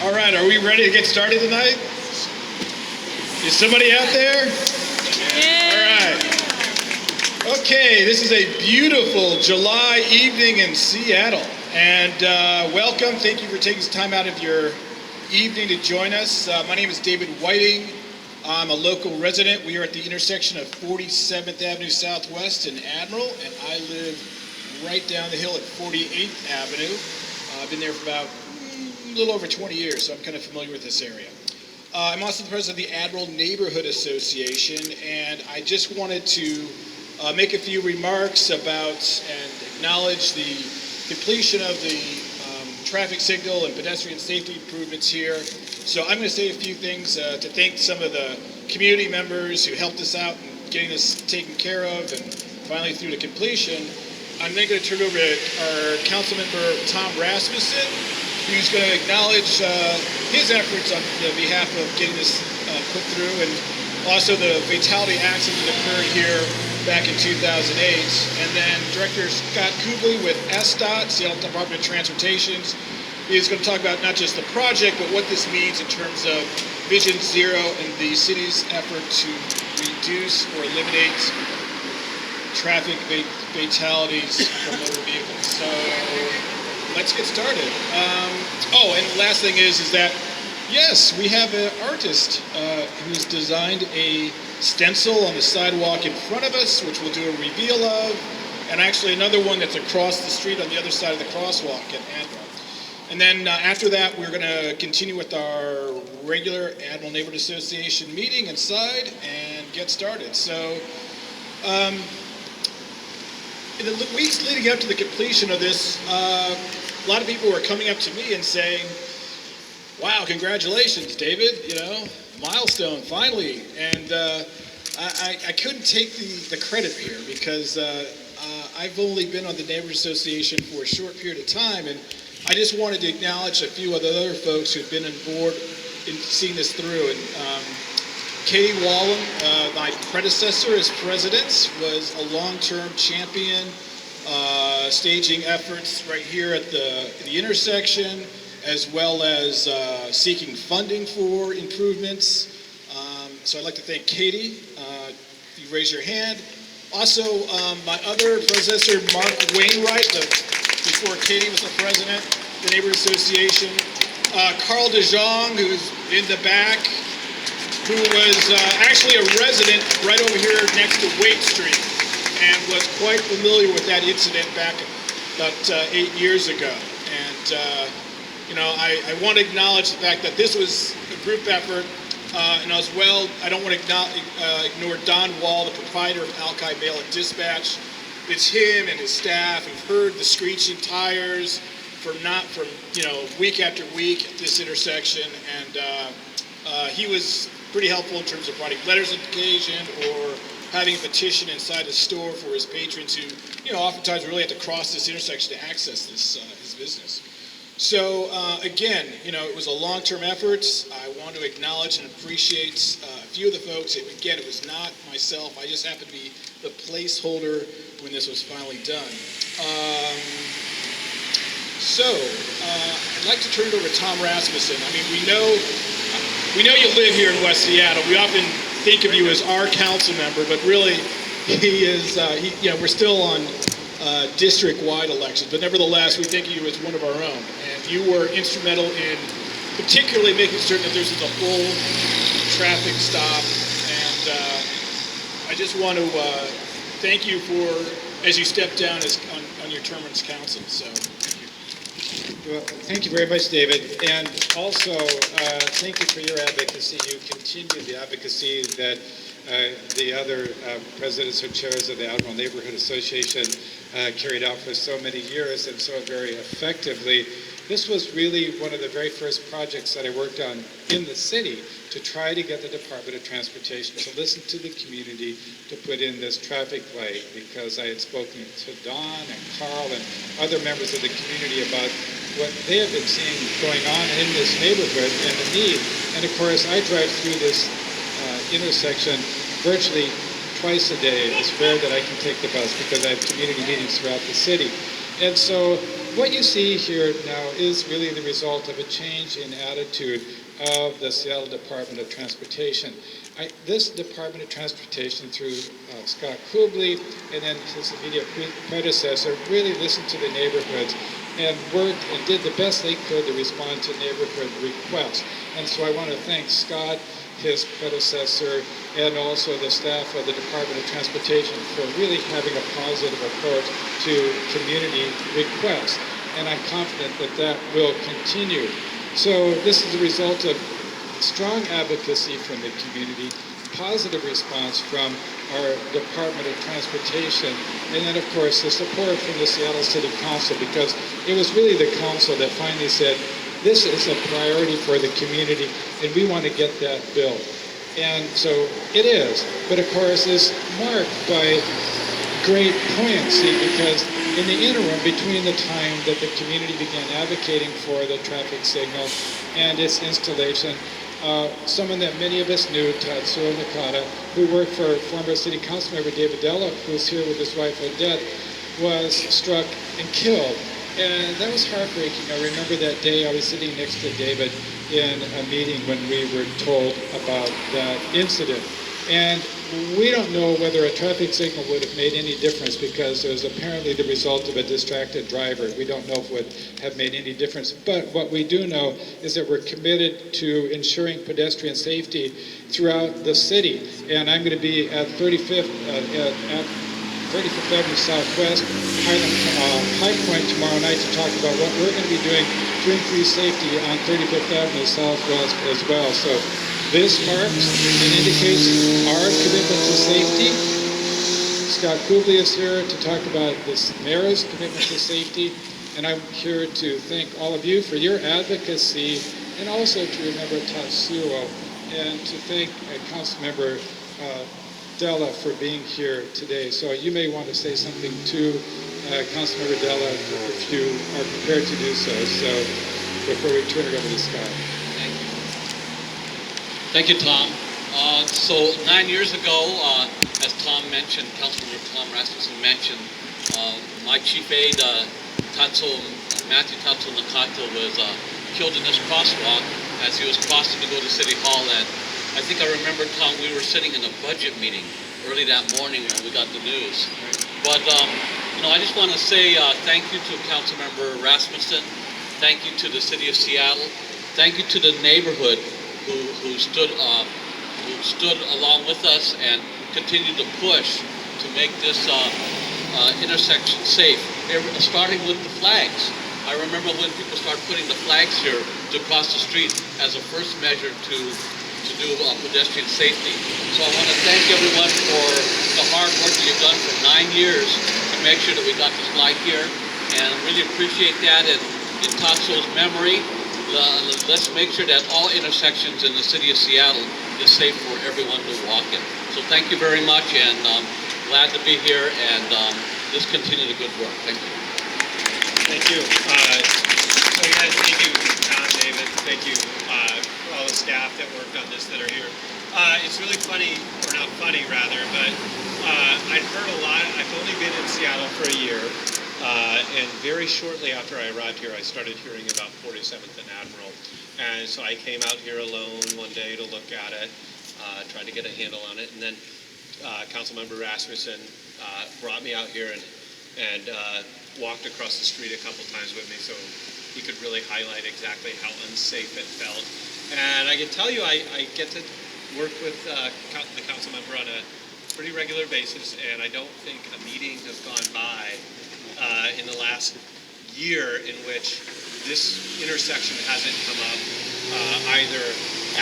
All right, are we ready to get started tonight? Is somebody out there? All right. Okay, this is a beautiful July evening in Seattle. And welcome. Thank you for taking some time out of your evening to join us. My name is David Waite. I'm a local resident. We are at the intersection of 47th Avenue Southwest and Admiral, and I live right down the hill at 48th Avenue. I've been there for about a little over 20 years, so I'm kind of familiar with this area. I'm also the president of the Admiral Neighborhood Association, and I just wanted to make a few remarks about and acknowledge the completion of the traffic signal and pedestrian safety improvements here. So I'm going to say a few things to thank some of the community members who helped us out in getting this taken care of and finally through to completion. I'm then going to turn it over to our council member, Tom Rasmussen, who's going to acknowledge his efforts on the behalf of getting this put through, and also the fatality accident that occurred here back in 2008. And then Director Scott Kubley with SDOT, Seattle Department of Transportation, is going to talk about not just the project, but what this means in terms of Vision Zero and the city's effort to reduce or eliminate traffic fatalities from motor vehicles. So let's get started. And the last thing is that, yes, we have an artist who's designed a stencil on the sidewalk in front of us, which we'll do a reveal of, and actually another one that's across the street on the other side of the crosswalk at Admiral. And then after that, we're going to continue with our regular Admiral Neighborhood Association meeting inside and get started. So in the weeks leading up to the completion of this, a lot of people were coming up to me and saying, wow, congratulations, David, milestone, finally. And I couldn't take the credit here because I've only been on the Neighborhood Association for a short period of time, and I just wanted to acknowledge a few of the other folks who've been on board in seeing this through. And Katie Wallen, my predecessor as president, was a long-term champion, staging efforts right here at the intersection, as well as seeking funding for improvements. So I'd like to thank Katie. If you raise your hand. Also, my other predecessor, Mark Wainwright, before Katie was the president of the Neighborhood Association. Carl DeJong, who's in the back, who was actually a resident right over here next to Waite Street and was quite familiar with that incident back about 8 years ago. And, I want to acknowledge the fact that this was a group effort, and as well, I don't want to ignore Don Wall, the proprietor of Alki Mail and Dispatch. It's him and his staff who've heard the screeching tires from week after week at this intersection, and he was pretty helpful in terms of writing letters of occasion or having a petition inside the store for his patrons who, oftentimes really have to cross this intersection to access this his business. So again, it was a long-term effort. I want to acknowledge and appreciate a few of the folks. Again, it was not myself. I just happened to be the placeholder when this was finally done. I'd like to turn it over to Tom Rasmussen. I mean, we know you live here in West Seattle. We often think of you as our council member, but really, he is. We're still on district-wide elections, but nevertheless, we think of you as one of our own. And you were instrumental in particularly making certain that there's a full traffic stop. And I just want to thank you for as you step down on your term as council. So. Well, thank you very much, David. And also, thank you for your advocacy. You continue the advocacy that the other presidents or chairs of the Admiral Neighborhood Association carried out for so many years and so very effectively. This was really one of the very first projects that I worked on in the city to try to get the Department of Transportation to listen to the community to put in this traffic light, because I had spoken to Don and Carl and other members of the community about what they have been seeing going on in this neighborhood and the need. And of course, I drive through this intersection virtually twice a day. It's rare that I can take the bus because I have community meetings throughout the city. And so what you see here now is really the result of a change in attitude of the Seattle Department of Transportation. This Department of Transportation, through Scott Kubley and then his immediate predecessor, really listened to the neighborhoods and worked and did the best they could to respond to neighborhood requests. And so I want to thank Scott, his predecessor, and also the staff of the Department of Transportation for really having a positive approach to community requests. And I'm confident that that will continue. So this is a result of strong advocacy from the community, positive response from our Department of Transportation, and then of course the support from the Seattle City Council, because it was really the council that finally said, this is a priority for the community and we want to get that built. And so it is, but of course it's marked by great poignancy, because in the interim between the time that the community began advocating for the traffic signal and its installation, someone that many of us knew, Tatsuo Nakata, who worked for former City Council member David Della, who's here with his wife Odette, was struck and killed. And that was heartbreaking. I remember that day I was sitting next to David in a meeting when we were told about that incident. And we don't know whether a traffic signal would have made any difference, because it was apparently the result of a distracted driver. We don't know if it would have made any difference. But what we do know is that we're committed to ensuring pedestrian safety throughout the city. And I'm going to be at 35th Avenue Southwest, High Point tomorrow night to talk about what we're going to be doing to increase safety on 35th Avenue Southwest as well. So this marks and indicates our commitment to safety. Scott Kubley is here to talk about this mayor's commitment to safety, and I'm here to thank all of you for your advocacy, and also to remember Tatsuo, and to thank Councilmember Della for being here today. So you may want to say something to Councilmember Della if you are prepared to do so. So before we turn it over to Scott. Thank you, Tom. So 9 years ago, as Tom mentioned, Councilmember Tom Rasmussen mentioned, my chief aide, Matthew Tatsuo Nakata, was killed in this crosswalk as he was crossing to go to City Hall. And I think I remember, Tom, we were sitting in a budget meeting early that morning when we got the news. But, I just want to say thank you to Councilmember Rasmussen. Thank you to the City of Seattle. Thank you to the neighborhood who stood along with us and continued to push to make this intersection safe, starting with the flags. I remember when people started putting the flags here to cross the street as a first measure to do pedestrian safety. So I want to thank everyone for the hard work that you've done for 9 years to make sure that we got this light here, and really appreciate that. And in Tatsuo's memory, let's make sure that all intersections in the city of Seattle is safe for everyone to walk in. So thank you very much, and glad to be here, and just continue the good work. Thank you. Thank you. So again, thank you, Tom, David. Thank you for all the staff that worked on this that are here. It's really funny, or not funny rather, but I'd heard a lot. I've only been in Seattle for a year. And very shortly after I arrived here, I started hearing about 47th and Admiral. And so I came out here alone one day to look at it, tried to get a handle on it. And then Councilmember Rasmussen brought me out here and walked across the street a couple times with me so he could really highlight exactly how unsafe it felt. And I can tell you, I get to work with the council member on a pretty regular basis, and I don't think a meeting has gone by in the last year in which this intersection hasn't come up, either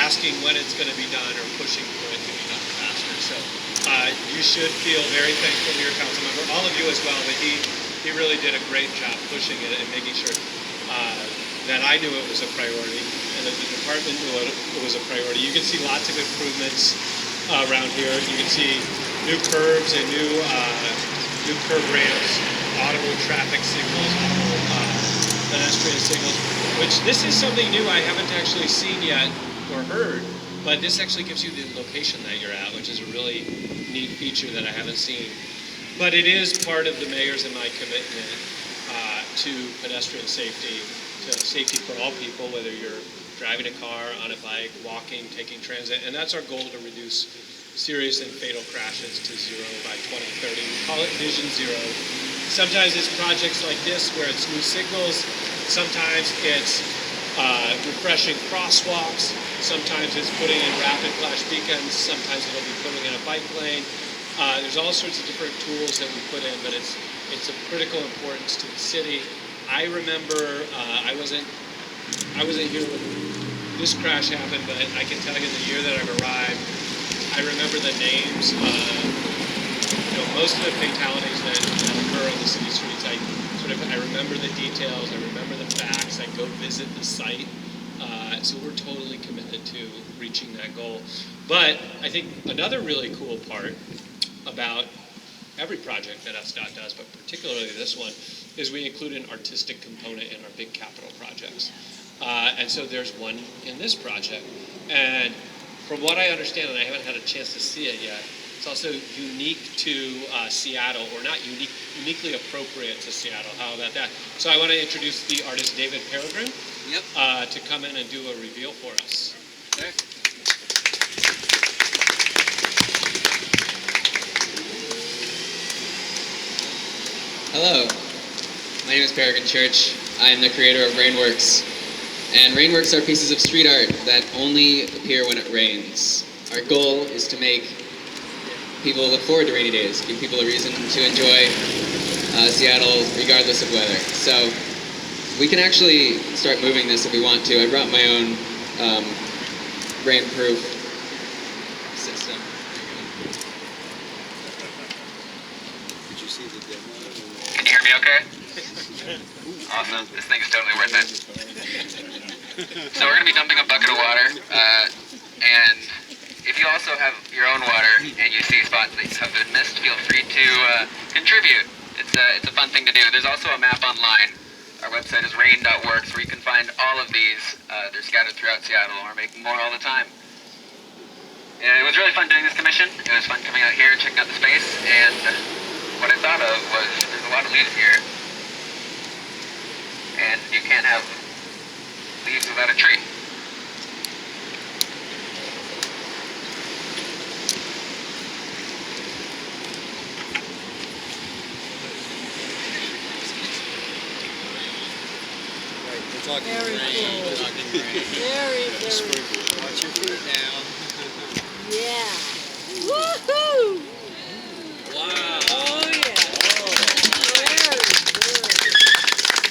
asking when it's going to be done or pushing for it to be done faster. So you should feel very thankful to your council member, all of you as well, but he really did a great job pushing it and making sure that I knew it was a priority and that the department knew it was a priority. You can see lots of improvements around here. You can see new curbs and new curb ramps, audible traffic signals, pedestrian signals, which this is something new I haven't actually seen yet or heard, but this actually gives you the location that you're at, which is a really neat feature that I haven't seen. But it is part of the mayor's and my commitment to pedestrian safety, to safety for all people, whether you're driving a car, on a bike, walking, taking transit. And that's our goal, to reduce serious and fatal crashes to zero by 2030. We call it Vision Zero. Sometimes it's projects like this where it's new signals. Sometimes it's refreshing crosswalks. Sometimes it's putting in rapid flash beacons. Sometimes it'll be putting in a bike lane. There's all sorts of different tools that we put in, but it's of critical importance to the city. I remember I wasn't here when this crash happened, but I can tell you the year that I've arrived, I remember the names. Most of the fatalities that occur on the city streets, I remember the details. I remember the facts. I go visit the site. So we're totally committed to reaching that goal. But I think another really cool part about every project that SDOT does, but particularly this one, is we include an artistic component in our big capital projects. And so there's one in this project. And from what I understand, and I haven't had a chance to see it yet, it's also unique to Seattle, or not uniquely appropriate to Seattle. How about that? So I want to introduce the artist David Peregrine to come in and do a reveal for us. Okay. Hello, my name is Peregrine Church. I am the creator of Rainworks. And Rainworks are pieces of street art that only appear when it rains. Our goal is to make people look forward to rainy days, give people a reason to enjoy Seattle regardless of weather. So we can actually start moving this if we want to. I brought my own rainproof system. Did you see the demo? Can you hear me okay? Awesome. This thing is totally worth it. So we're going to be dumping a bucket of water, and if you also have your own water and you see spots that have been missed, feel free to contribute. It's a fun thing to do. There's also a map online. Our website is rain.works, where you can find all of these. They're scattered throughout Seattle, and we're making more all the time. And it was really fun doing this commission. It was fun coming out here, checking out the space, and what I thought of was there's a lot of leaves here, and you can't have leaves without a tree. We're talking Very rain. cool. Very, very cool. Watch your feet now. Yeah. Woohoo! Wow. Oh, yeah. Very good.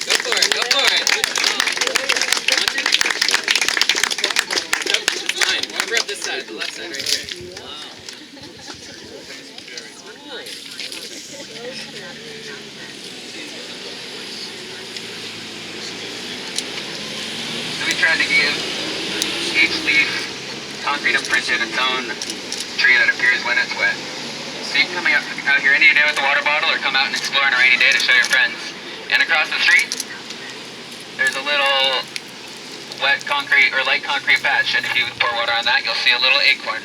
Go for it, go for it. Want to? Nope, it's fine. Cover up this side, the left side right here. Wow. So we tried to give each leaf concrete imprinted its own tree that appears when it's wet. So you can come out here any day with a water bottle, or come out and explore on a rainy day to show your friends. And across the street, there's a little wet concrete or light concrete patch, and if you pour water on that, you'll see a little acorn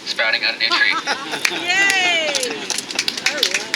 sprouting out a new tree. Yay! All right.